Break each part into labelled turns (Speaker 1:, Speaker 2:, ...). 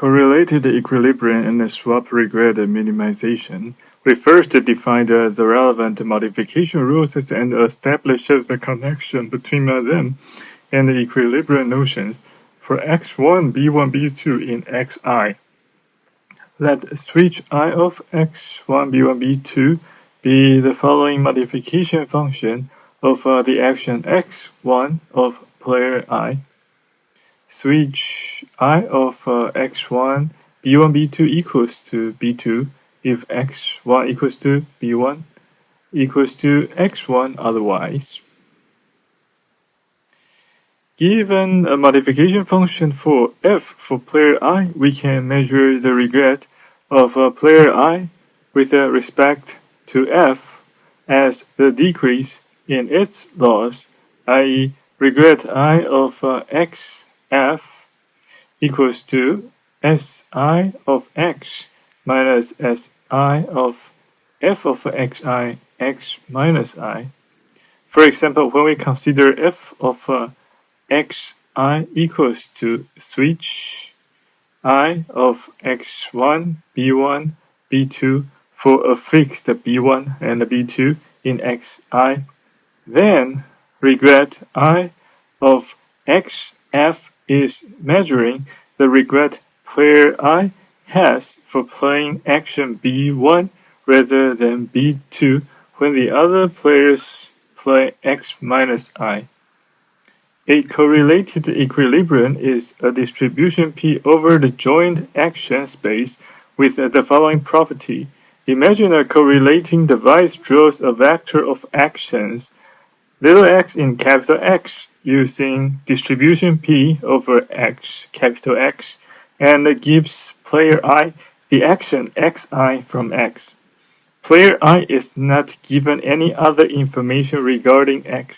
Speaker 1: Correlated equilibrium and swap regret minimization. We first define the relevant modification rules and establish the connection between them and the equilibrium notions for x1, b1, b2 in xi. Let switch I of x1, b1, b2 be the following modification function of the action x1 of player I. Switch I of x1, b1, b2 equals to b2 if x1 equals to b1 equals to x1 otherwise. Given a modification function for f for player I, we can measure the regret of player I with respect to f as the decrease in its loss, i.e. regret I of xf equals to si of x minus si of f of xi x minus i. For example, when we consider f of xi equals to switch I of x1, b1, b2 for a fixed b1 and b2 in xi, then regret I of xf is measuring the regret player I has for playing action b1 rather than b2 when the other players play x minus I. A correlated equilibrium is a distribution P over the joint action space with the following property. Imagine a correlating device draws a vector of actions little x in capital X using distribution P over X, capital X, and gives player I the action xi from X. Player I is not given any other information regarding X.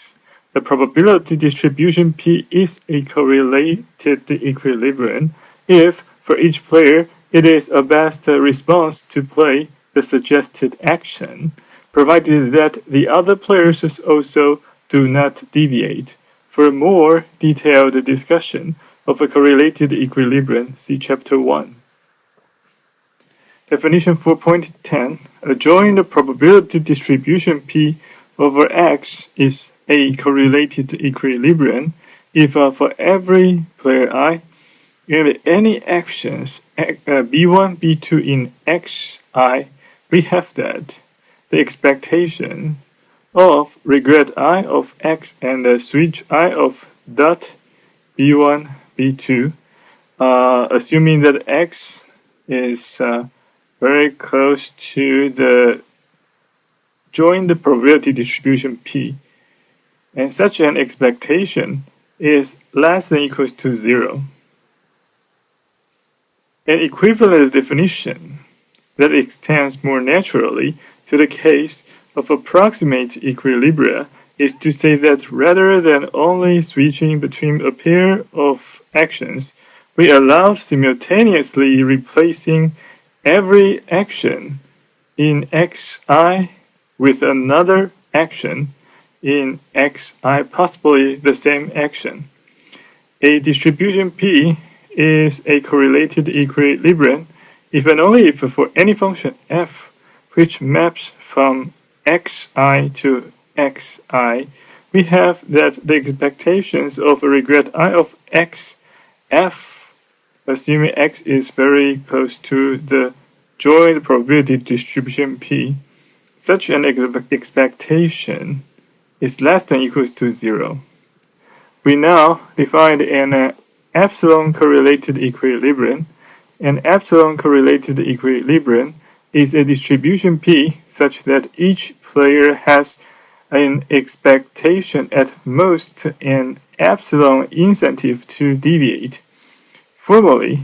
Speaker 1: The probability distribution P is a correlated equilibrium if, for each player, it is a best response to play the suggested action, provided that the other players also do not deviate. For a more detailed discussion of a correlated equilibrium, see Chapter 1. Definition 4.10. A joint probability distribution P over X is a correlated equilibrium if for every player I, in any actions b1, b2 in xi, we have that the expectation of regret I of x and switch I of dot b1, b2, assuming that x is very close to the joint probability distribution P, and such an expectation is less than or equals to 0. An equivalent definition that extends more naturally to the case of approximate equilibria is to say that rather than only switching between a pair of actions, we allow simultaneously replacing every action in xi with another action in xi, possibly the same action. A distribution P is a correlated equilibrium if and only if for any function f which maps from xi to xi, we have that the expectations of regret I of xf, assuming x is very close to the joint probability distribution P, such an expectation is less than or equals to 0. We now define an epsilon correlated equilibrium. An epsilon correlated equilibrium is a distribution P such that each player has an expectation at most an epsilon incentive to deviate. Formally,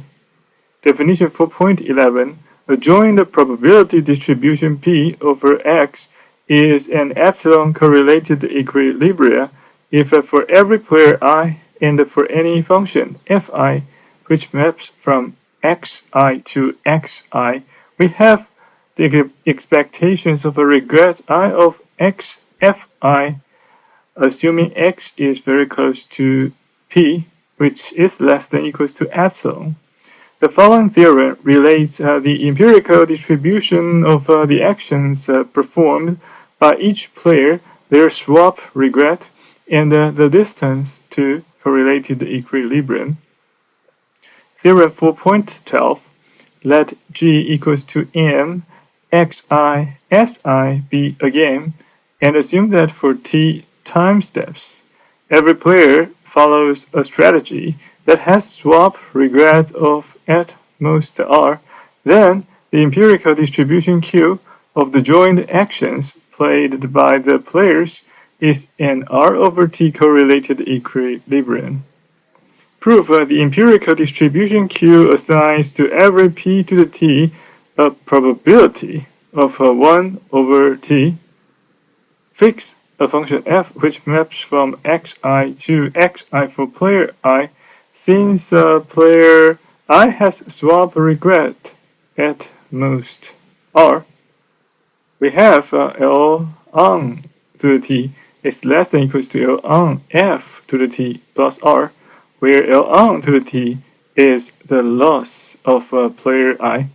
Speaker 1: definition 4.11, a joint probability distribution P over X is an epsilon correlated equilibria if for every player I and for any function fi which maps from xi to xi, we have the expectations of a regret I of xfi, assuming x is very close to p, which is less than or equals to epsilon. The following theorem relates the empirical distribution of the actions performed by each player, their swap regret, and the distance to correlated equilibrium. Theorem 4.12. Let G equals to M, Xi, Si be a game, and assume that for T time steps, every player follows a strategy that has swap regret of at most R, then the empirical distribution Q of the joint actions played by the players is an R over T correlated equilibrium. Prove the empirical distribution Q assigns to every p to the t a probability of 1 over t. Fix a function f which maps from xi to xi for player I, since player I has swap regret at most r. We have L on to the t is less than or equals to L on f to the t plus r, where L on to the t is the loss of player I.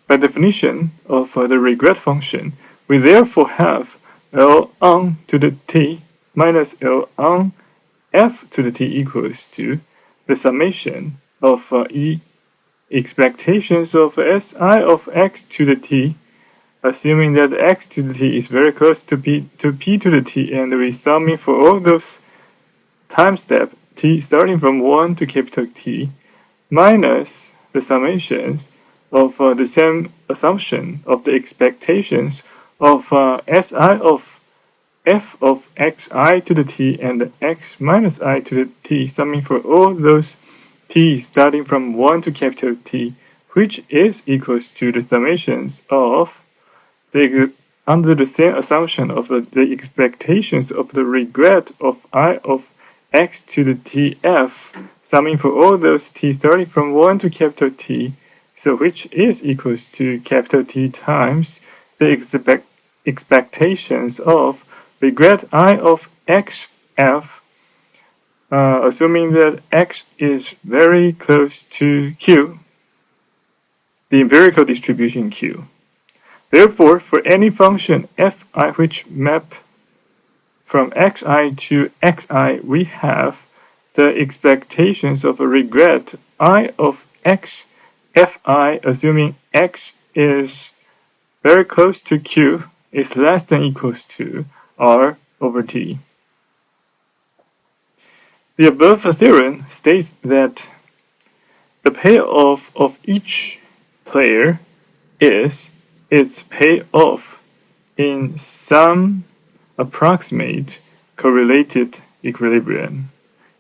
Speaker 1: By definition of the regret function, we therefore have L on to the t minus L on f to the t equals to the summation of expectations of Si of x to the t, assuming that x to the t is very close to p to the t, and we summing for all those time step t starting from 1 to capital T, minus the summations of the same assumption of the expectations of Si of f of xi to the t and x minus I to the t, summing for all those t starting from 1 to capital T, which is equals to the summations of under the same assumption of the expectations of the regret of I of x to the tf, summing for all those t starting from 1 to capital T, so which is equals to capital T times the expectations of regret I of xf, assuming that x is very close to q, the empirical distribution q. Therefore, for any function fi which map from xi to xi, we have the expectations of a regret I of x fi, assuming x is very close to q, is less than or equals to r over t. The above theorem states that the payoff of each player is its payoff in some approximate correlated equilibrium.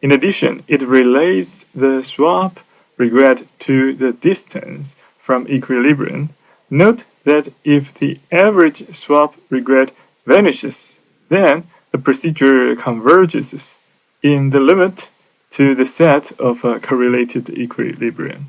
Speaker 1: In addition, it relates the swap regret to the distance from equilibrium. Note that if the average swap regret vanishes, then the procedure converges in the limit to the set of correlated equilibrium.